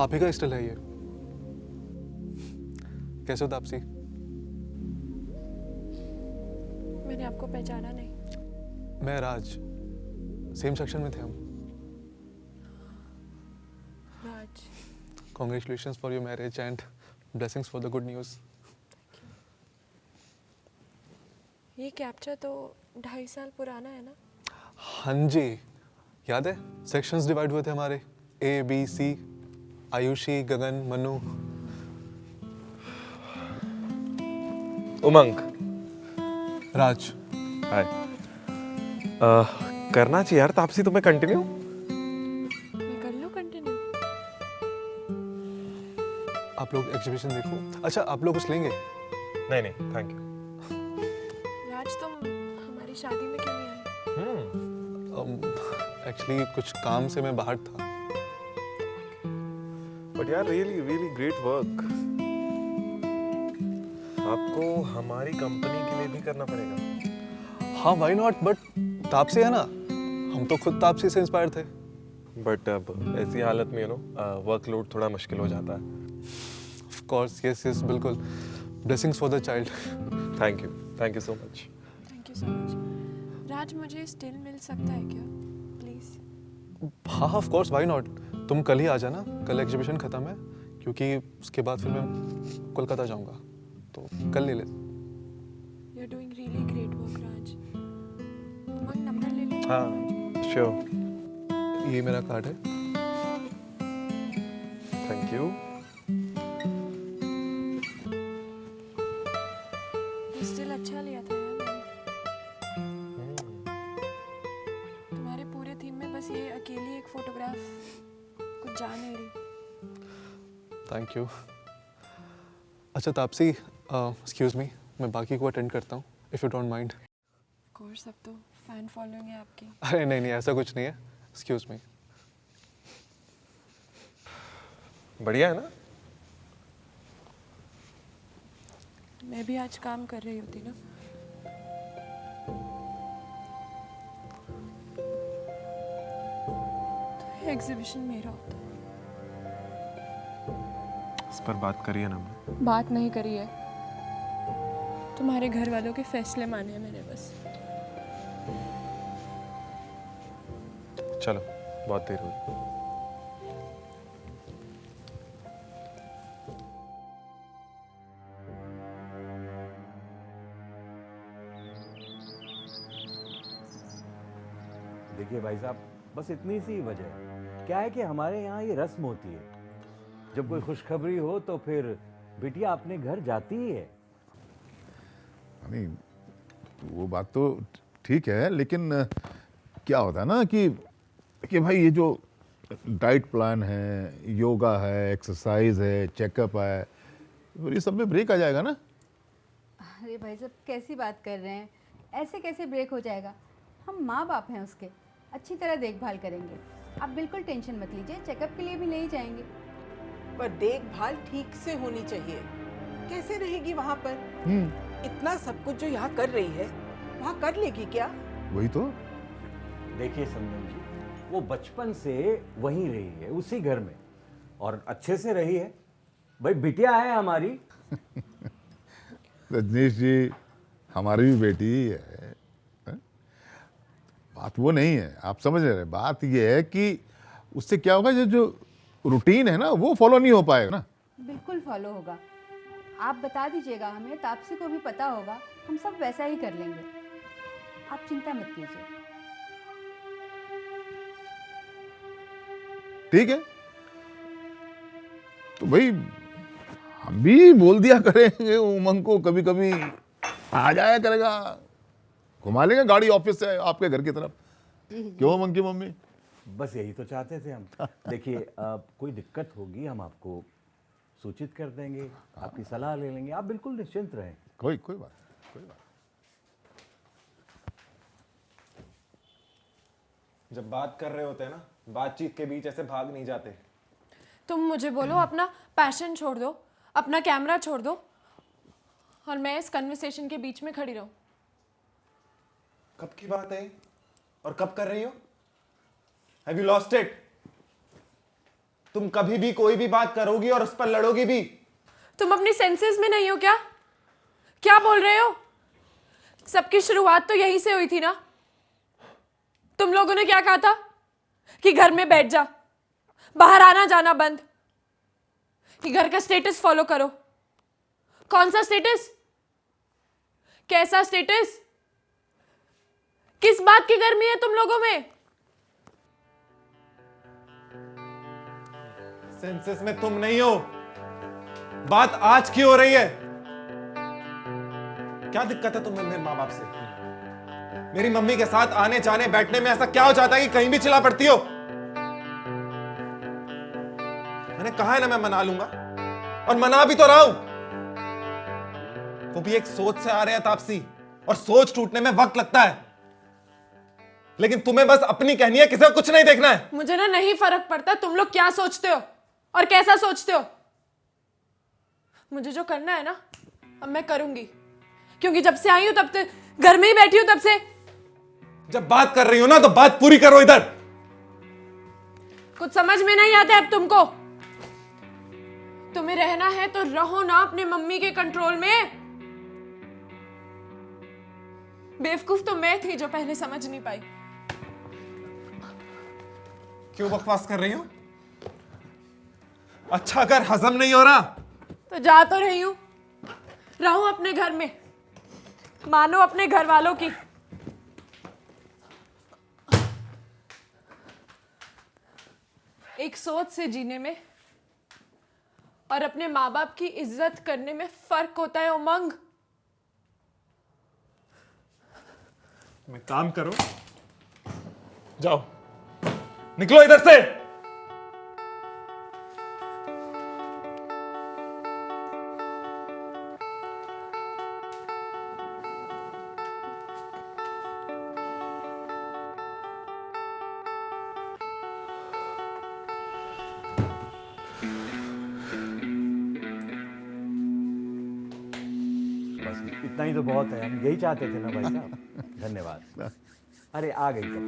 आप ही का स्टाइल है ये। कैसे हो तापसी? मैंने आपको पहचाना नहीं। मैं राज, सेम सेक्शन में थे हम। Raj, congratulations for your marriage and blessings for the good news. ये कैप्चर तो 2.5 साल पुराना है ना? हाँ जी, याद है सेक्शंस डिवाइड हुए थे हमारे, ए बी सी, आयुषी, गगन, मनु। उमंग। राज। हाय। करना चाहिए यार तापसी, तुम्हें कंटिन्यू। मैं कर लूँ कंटिन्यू? आप लोग एग्जीबिशन देखो। अच्छा, आप लोग कुछ लेंगे? नहीं नहीं थैंक यू। राज, तुम हमारी शादी में क्यों नहीं आए? एक्चुअली कुछ काम से मैं बाहर था। बट यार रियली रियली ग्रेट वर्क। आपको हमारी कंपनी के लिए भी करना पड़ेगा। हाँ वाई नॉट, बट तापसी है ना, हम तो खुद तापसी से इंस्पायर थे। बट अब ऐसी हालत में वर्कलोड थोड़ा मुश्किल हो जाता है। ऑफ कोर्स, यस यस, बिल्कुल। Blessings for the child. Thank you so much. Thank you so much. Raj, मुझे स्टिल मिल सकता है क्या प्लीज? हाँ ऑफ कोर्स, वाई नॉट। तुम कल ही आ जाना, कल एग्जीबिशन खत्म है, क्योंकि उसके बाद फिर मैं कोलकाता जाऊंगा, तो कल ले ले। You are doing really great work Raj. Umang, number ले लो। हाँ श्योर। ये मेरा कार्ड है। Thank you. स्टिल अच्छा लिया था यार मैंने। तुम्हारे पूरे थीम में बस ये अकेली एक फोटोग्राफ कुछ जा नहीं रही। Thank you. अच्छा तापसी, एक्सक्यूज मी, मैं बाकी को अटेंड करता हूँ, if you don't mind. Course, अब तो फैन फॉलोइंग है आपकी। अरे नहीं नहीं, ऐसा कुछ नहीं है, एक्सक्यूज मी। बढ़िया है ना? मैं भी आज काम कर रही होती ना। तो एग्जीबिशन मेरा होता। इस पर बात करिए ना। बात नहीं करी है, तुम्हारे घर वालों के फैसले माने हैं मैंने बस। चलो, बहुत देर हुई। देखिए भाई साहब, बस इतनी सी वजह है। क्या है कि हमारे यहाँ ये रस्म होती है, जब कोई खुशखबरी हो तो फिर बिटिया अपने घर जाती ही है। नहीं, वो बात तो ठीक है, लेकिन क्या होता है ना कि भाई ये जो डाइट प्लान है, योगा है, एक्सरसाइज है, चेकअप है, फिर ये सब में ब्रेक आ जाएगा ना। अरे भाई साहब, कैसी बात कर रहे हैं? ऐसे कैसे ब्रेक हो जाएगा? हम माँ बाप हैं उसके, अच्छी तरह देखभाल करेंगे। आप बिल्कुल टेंशन मत लीजिए, चेकअप के लिए भी ले ही जाएंगे। पर देखभाल ठीक से होनी चाहिए। कैसे रहेगी वहाँ पर? इतना सब कुछ जो यहाँ कर रही है, वहाँ कर लेगी क्या? वही तो। देखिए संदन जी, वो बचपन से वहीं रही है, उसी घर में, और अच्छे से रही है। भाई बिटिया है हमारी। रजनीश जी, हमारी भी बेटी ही है। बात वो नहीं है, आप समझ रहे हैं। बात ये है कि उससे क्या होगा, जो रूटीन है ना, वो फॉलो नहीं हो पाएगा ना। बिल्कुल फॉलो होगा। आप बता दीजिएगा हमें, तापसी को भी पता होगा, हम सब वैसा ही कर लेंगे। आप चिंता मत कीजिए। ठीक है, तो भाई हम भी बोल दिया करेंगे उमंग को, कभी कभी आ जाया करेगा, घुमा लेंगे गाड़ी ऑफिस से आपके घर की तरफ। क्यों उमंग की मम्मी? बस यही तो चाहते थे हम। देखिए, कोई दिक्कत होगी हम आपको सूचित कर देंगे, आपकी सलाह ले लेंगे। आप बिल्कुल निश्चिंत रहें। कोई बात। जब बात कर रहे होते हैं ना, बातचीत के बीच ऐसे भाग नहीं जाते। तुम मुझे बोलो अपना पैशन छोड़ दो, अपना कैमरा छोड़ दो, और मैं इस कन्वर्सेशन के बीच में खड़ी रहूं। कब की बात है और कब कर रही हो? Have you lost it? तुम कभी भी कोई भी बात करोगी और उस पर लड़ोगी भी। तुम अपनी सेंसेस में नहीं हो क्या? क्या बोल रहे हो? सबकी शुरुआत तो यहीं से हुई थी ना। तुम लोगों ने क्या कहा था कि घर में बैठ जा, बाहर आना जाना बंद, कि घर का स्टेटस फॉलो करो। कौन सा स्टेटस? कैसा स्टेटस? किस बात की गर्मी है तुम लोगों में? सेंसेस में तुम नहीं हो। बात आज की हो रही है। क्या दिक्कत है तुम्हें मेरे माँ बाप से? मेरी मम्मी के साथ आने जाने बैठने में ऐसा क्या हो जाता है कि कहीं भी चिल्ला पड़ती हो? मैंने कहा है ना मैं मना लूंगा, और मना भी तो रहा हूं। वो भी एक सोच से आ रहे हैं तापसी, और सोच टूटने में वक्त लगता है। लेकिन तुम्हें बस अपनी कहनी है, किसी का कुछ नहीं देखना है। मुझे ना नहीं फर्क पड़ता तुम लोग क्या सोचते हो और कैसा सोचते हो। मुझे जो करना है ना अब मैं करूंगी, क्योंकि जब से आई हूं तब से घर में ही बैठी हूं। तब से जब बात कर रही हो ना तो बात पूरी करो। इधर कुछ समझ में नहीं आता अब तुमको। तुम्हें रहना है तो रहो ना अपने मम्मी के कंट्रोल में। बेवकूफ तो मैं थी जो पहले समझ नहीं पाई। क्यों बकवास कर रही हो? अच्छा अगर हजम नहीं हो रहा तो जा तो रही हूं, रहो अपने घर में, मानो अपने घर वालों की। एक सोच से जीने में और अपने माँ बाप की इज्जत करने में फर्क होता है उमंग। मैं काम करो, जाओ निकलो इधर से। बस इतना ही तो बहुत है, हम यही चाहते थे ना भाई साहब। धन्यवाद। अरे आ गई तब।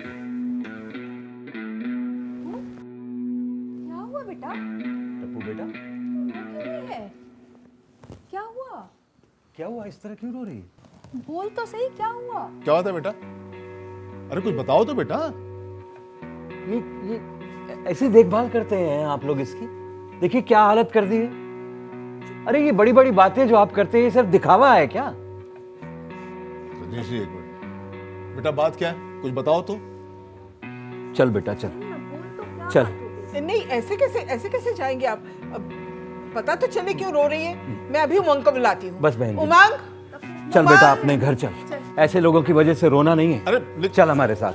क्या हुआ बेटा? टप्पू बेटा रो क्यों रही है? क्या हुआ? क्या हुआ, इस तरह क्यों रो रही है? बोल तो सही, क्या हुआ? क्या होता है बेटा? अरे कुछ बताओ तो बेटा। ये ऐसी देखभाल करते हैं आप लोग इसकी? देखिए क्या हालत कर दी है। अरे ये बड़ी बड़ी बातें जो आप करते हैं ये सिर्फ दिखावा है क्या? रजनीश जी एक मिनट बेटा, बात क्या है कुछ बताओ तो। चल बेटा चल बोल तो क्या चल। बात हो? नहीं, ऐसे कैसे जाएंगे आप? अब पता तो चले क्यों रो रही है। मैं अभी उमंग को बुलाती हूँ। बस बहन जी। उमंग, चल उमंग! बेटा अपने घर चल। ऐसे लोगों की वजह से रोना नहीं है। अरे चल हमारे साथ।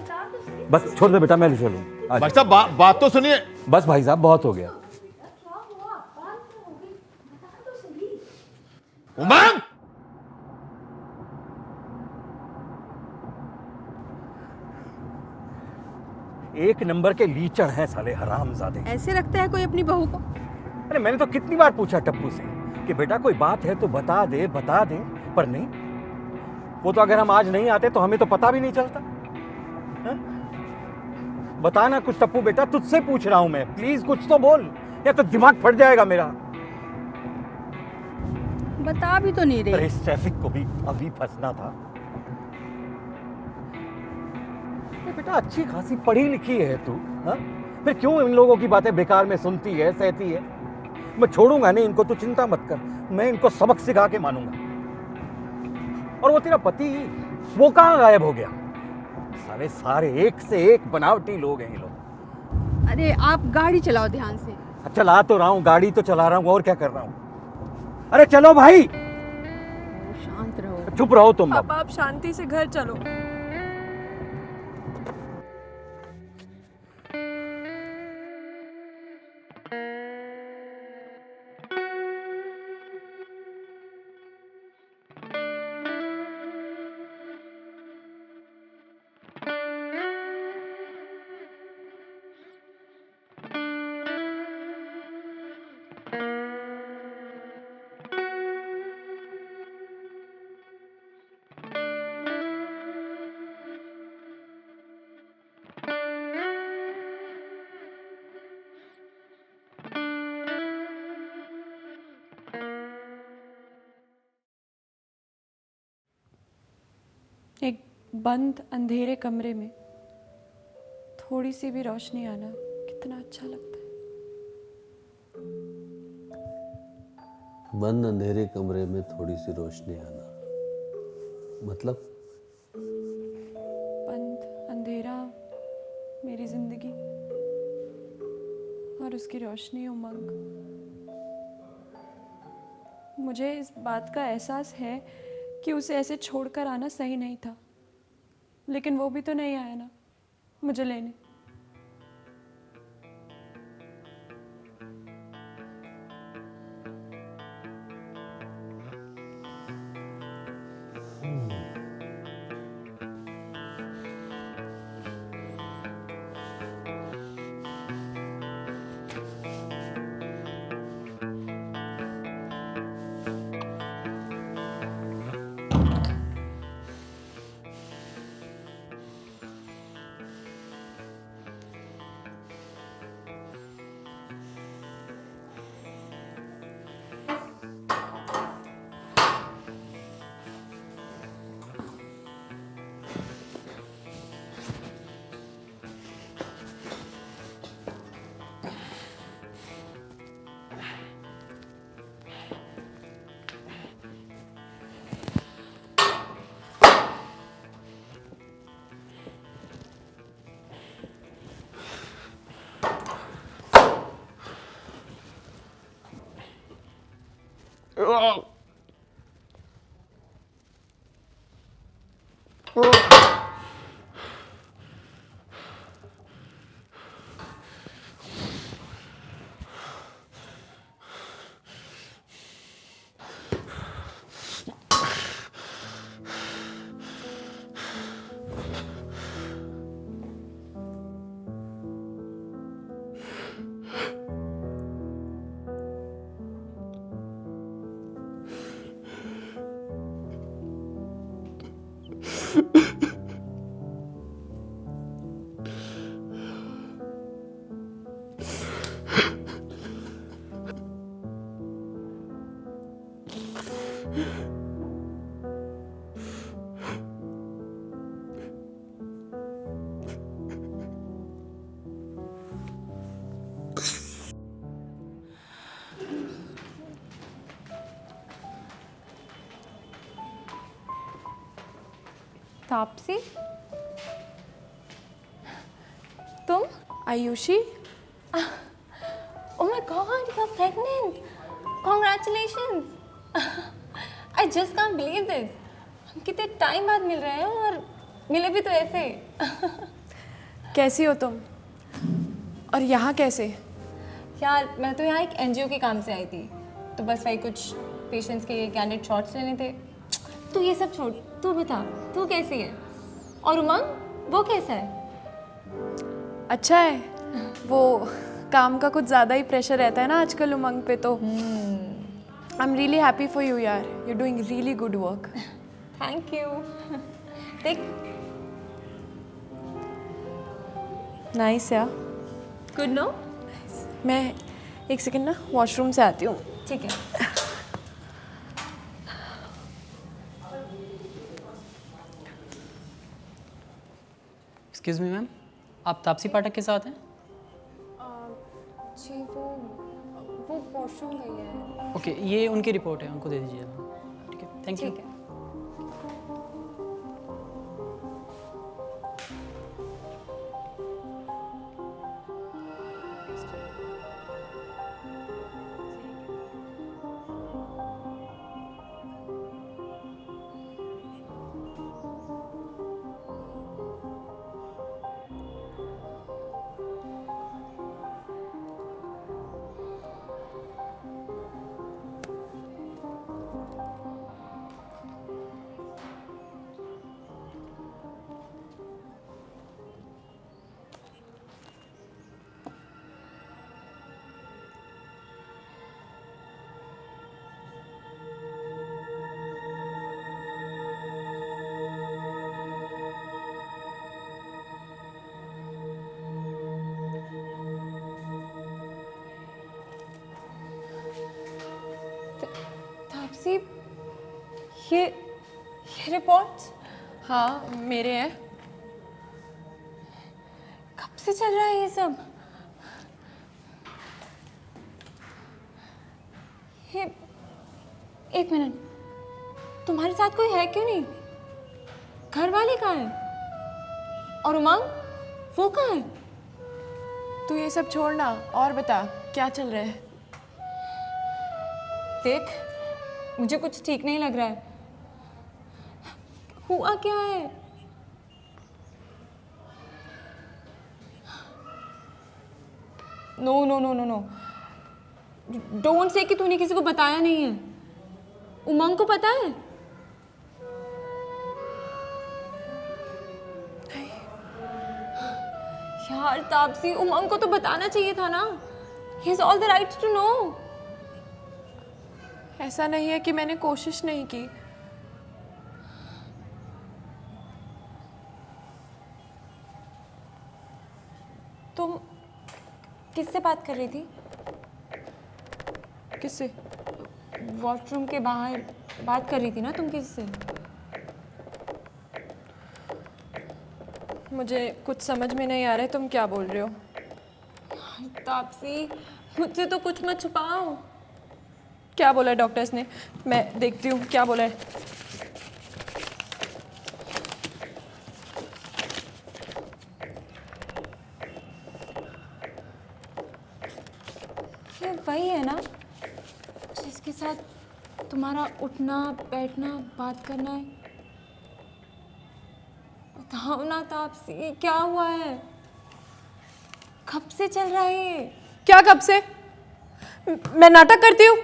बस छोड़ दे बेटा, मैं चलूं। आजा। भाई साहब बात तो सुनिए। बस भाई साहब बहुत हो गया। उमंग एक नंबर के लीचड़ हैं साले हरामजादे। ऐसे रखता है कोई अपनी बहू को? अरे मैंने तो कितनी बार पूछा टप्पू से कि बेटा कोई बात है तो बता दे, पर नहीं। वो तो अगर हम आज नहीं आते तो हमें तो पता भी नहीं चलता। हा? बता ना कुछ टप्पू बेटा, तुझसे पूछ रहा हूं मैं, प्लीज कुछ तो बोल, या तो दिमाग फट जाएगा मेरा। बता भी तो नहीं अरे रही। इस ट्रैफिक को भी अभी फंसना था। अरे बेटा अच्छी खासी पढ़ी लिखी है तू, हाँ? फिर क्यों इन लोगों की बातें बेकार में सुनती है, सहती है? मैं छोड़ूंगा नहीं इनको, तो चिंता मत कर, मैं इनको सबक सिखा के मानूंगा। और वो तेरा पति, वो कहाँ गायब हो गया? सारे एक से एक बनावटी लोग हैं ये लोग। अरे आप गाड़ी चलाओ ध्यान से। चला तो रहा हूँ, गाड़ी तो चला रहा हूँ, और क्या कर रहा हूँ? अरे चलो भाई। शांत रहो। चुप रहो तुम। अब आप शांति से घर चलो। बंद अंधेरे कमरे में थोड़ी सी भी रोशनी आना कितना अच्छा लगता है। बंद अंधेरे कमरे में थोड़ी सी रोशनी आना मतलब? बंद अंधेरा मेरी जिंदगी और उसकी रोशनी उमंग। मुझे इस बात का एहसास है कि उसे ऐसे छोड़कर आना सही नहीं था, लेकिन वो भी तो नहीं आया ना मुझे लेने। तापसी, तुम? Ayushi, Oh my God, you're pregnant! Congratulations! I just can't believe this. हम कितने टाइम बाद मिल रहे हैं और मिले भी तो ऐसे। कैसी हो तुम? और यहाँ कैसे? यार मैं तो यहाँ एक NGO के काम से आई थी, तो बस वही कुछ पेशेंट्स के कैंडिडेट शॉट्स लेने थे। तू ये सब छोड़, तू बता तू कैसी है? और उमंग वो कैसा है? अच्छा है। वो काम का कुछ ज़्यादा ही प्रेशर रहता है ना आजकल उमंग पे, तो I am really happy for you यार, you doing really good work. Thank you. देख, नाइस यार। Good no? मैं एक सेकंड ना वॉशरूम से आती हूँ। ठीक है। एक्सक्यूज़ मी मैम, आप तापसी पाठक के साथ हैं? जी वो वॉशरूम गई है। ओके, ये उनकी रिपोर्ट है, उनको दे दीजिए। ठीक है, थैंक यू। ठीक है। तापसी, ये रिपोर्ट्स? हाँ मेरे हैं। कब से चल रहा है ये सब? ये एक मिनट, तुम्हारे साथ कोई है क्यों नहीं? घर वाले कहाँ हैं? और उमंग, वो कहाँ है? तू ये सब छोड़ना और बता क्या चल रहा है। देख, मुझे कुछ ठीक नहीं लग रहा है। हुआ क्या है? No no no no no, don't say कि तूने किसी को बताया नहीं है। उमंग को पता है? यार तापसी, उमंग को तो बताना चाहिए था ना। He has all the rights to know. ऐसा नहीं है कि मैंने कोशिश नहीं की। तुम किससे बात कर रही थी? किससे? वॉशरूम के बाहर बात कर रही थी ना तुम किससे? मुझे कुछ समझ में नहीं आ रहा है तुम क्या बोल रहे हो। तापसी, मुझसे तो कुछ मत छुपाओ। क्या बोला है डॉक्टर्स ने? मैं देखती हूँ क्या बोला है। ये वही है ना जिसके साथ तुम्हारा उठना बैठना बात करना है? बताओ ना तापसी, क्या हुआ है? कब से चल रहा है ये? क्या कब से? मैं नाटक करती हूँ?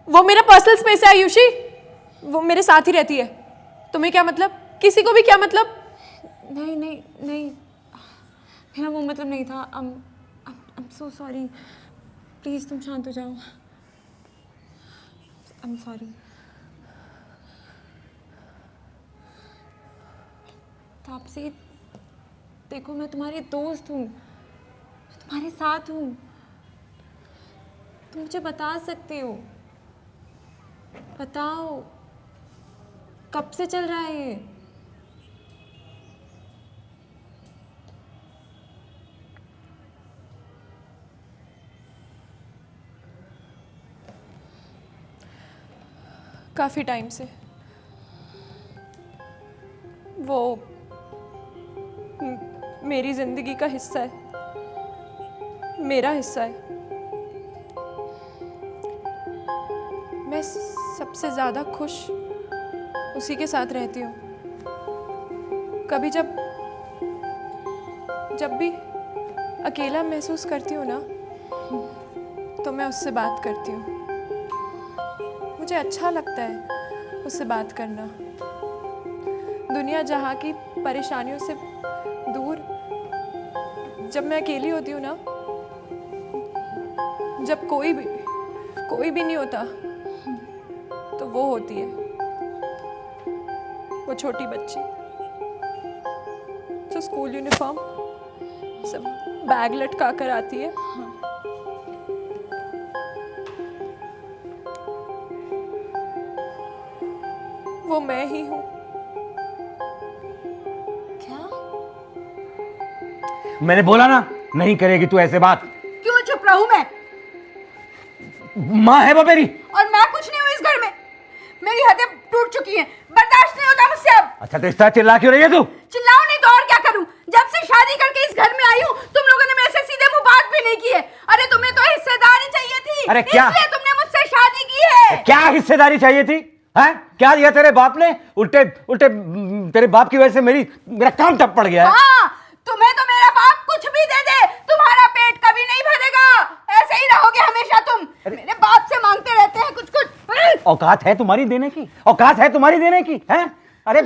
वो मेरा पर्सनल स्पेस है आयुषी, वो मेरे साथ ही रहती है। तुम्हें क्या मतलब? किसी को भी क्या मतलब? नहीं नहीं नहीं, मेरा वो मतलब नहीं था। I'm so sorry. प्लीज तुम शांत हो जाओ। I'm sorry. तापसी, देखो मैं तुम्हारी दोस्त हूँ, तुम्हारे साथ हूँ। तुम मुझे बता सकते हो। बताओ, कब से चल रहा है ये? काफी टाइम से। वो मेरी जिंदगी का हिस्सा है, मेरा हिस्सा है। मैं सबसे ज़्यादा खुश उसी के साथ रहती हूँ। कभी जब भी अकेला महसूस करती हूँ ना, तो मैं उससे बात करती हूँ। मुझे अच्छा लगता है उससे बात करना। दुनिया जहाँ की परेशानियों से दूर जब मैं अकेली होती हूँ ना, जब कोई भी नहीं होता, तो वो होती है वो छोटी बच्ची जो स्कूल यूनिफॉर्म सब बैग लटका कर आती है। वो मैं ही हूँ। क्या? मैंने बोला ना, नहीं करेगी तू ऐसे बात। क्यों चुप रहूं मैं? माँ है वो मेरी। और मैं कुछ नहीं हूँ इस घर में। मेरी हदें टूट चुकी हैं, बर्दाश्त नहीं होता मुझसे अब। अच्छा तो इस तरह चिल्ला क्यों रही है तू? चिल्लाऊं नहीं तो और क्या करूं? जब से शादी करके इस घर में आई हूँ, तुम लोगों ने मेरे से सीधे मुंह बात भी नहीं की है। अरे तुम्हें तो हिस्सेदारी चाहिए थी। अरे क्या? इसलिए तुमने मुझसे शादी की है। क्या हिस्सेदारी चाहिए थी? हैं? क्या दिया तेरे बाप ने? उल्टे उल्टे तेरे बाप की वजह से मेरा काम टप पड़ गया है। हाँ, तुम्हें तो मेरा बाप कुछ भी दे दे, तुम्हारा पेट कभी नहीं भरेगा। ऐसे ही रहोगे हमेशा तुम। मेरे बाप से मांगते रहते हैं कुछ कुछ। औकात है तुम्हारी देने की? औकात है तुम्हारी देने की? हैं? अरे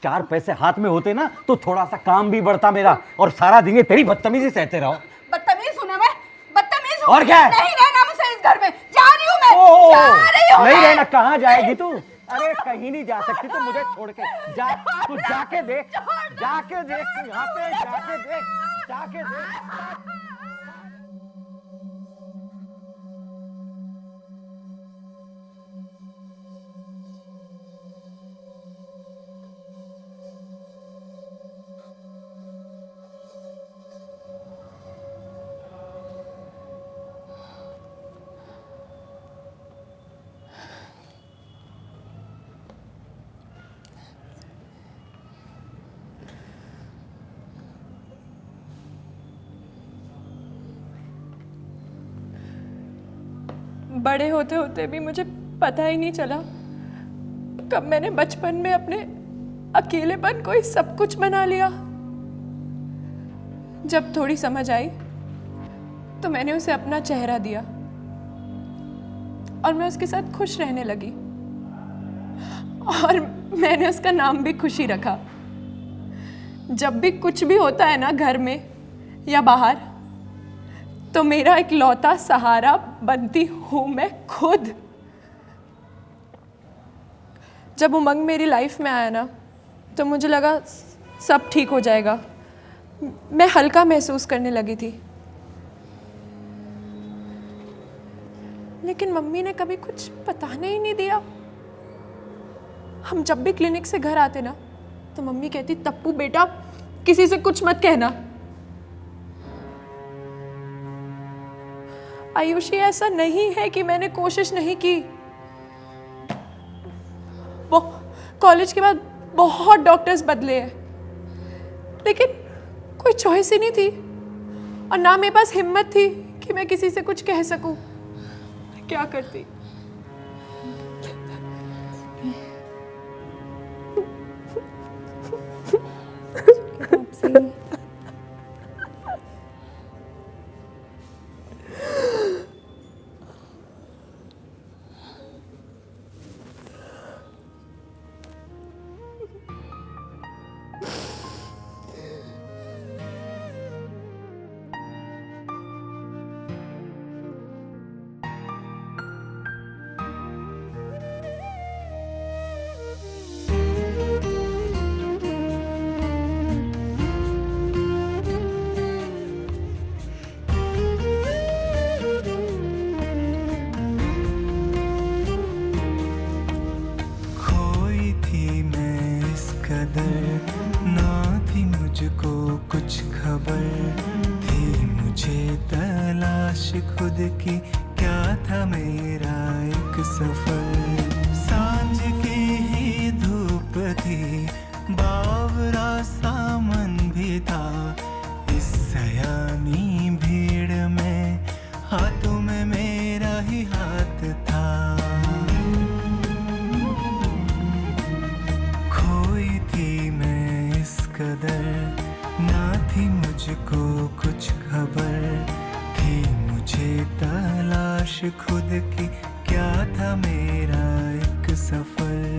4 पैसे हाथ में होते ना तो थोड़ा सा काम भी बढ़ता मेरा, और सारा दिन ये तेरी बदतमीजी सहते रहो। बदतमीज हूं ना मैं? बदतमीज हूं? और क्या है? नहीं रहना मुझसे इस घर में। जा रही हूं मैं। जा रही हूं नहीं मैं। रहना? कहाँ जाएगी तू? अरे कहीं नहीं जा सकती तू मुझे छोड़ के। जा, तू जाके देख, जाके देख, तू यहाँ पे जाके देख, जाके देख। बड़े होते होते भी मुझे पता ही नहीं चला कब मैंने बचपन में अपने अकेलेपन को ही सब कुछ बना लिया। जब थोड़ी समझ आई तो मैंने उसे अपना चेहरा दिया और मैं उसके साथ खुश रहने लगी। और मैंने उसका नाम भी खुशी रखा। जब भी कुछ भी होता है ना घर में या बाहर, तो मेरा इकलौता सहारा बनती हूँ मैं खुद। जब उमंग मेरी लाइफ में आया ना, तो मुझे लगा सब ठीक हो जाएगा। मैं हल्का महसूस करने लगी थी। लेकिन मम्मी ने कभी कुछ बताने ही नहीं दिया। हम जब भी क्लिनिक से घर आते ना, तो मम्मी कहती, तप्पू बेटा किसी से कुछ मत कहना। आयुषी, ऐसा नहीं है कि मैंने कोशिश नहीं की। वो कॉलेज के बाद बहुत डॉक्टर्स बदले हैं, लेकिन कोई चॉइस ही नहीं थी और ना मेरे पास हिम्मत थी कि मैं किसी से कुछ कह सकूं। क्या करती? ना थी मुझको कुछ खबर, थी मुझे तलाश खुद की, क्या था मेरा एक सफर। सांझ की ही धूप थी, बावरा सामन भी था, इस सयानी भीड़ में हाथों में मेरा ही हाथ था। कदर ना थी मुझको कुछ खबर, थी मुझे तलाश खुद की, क्या था मेरा एक सफर।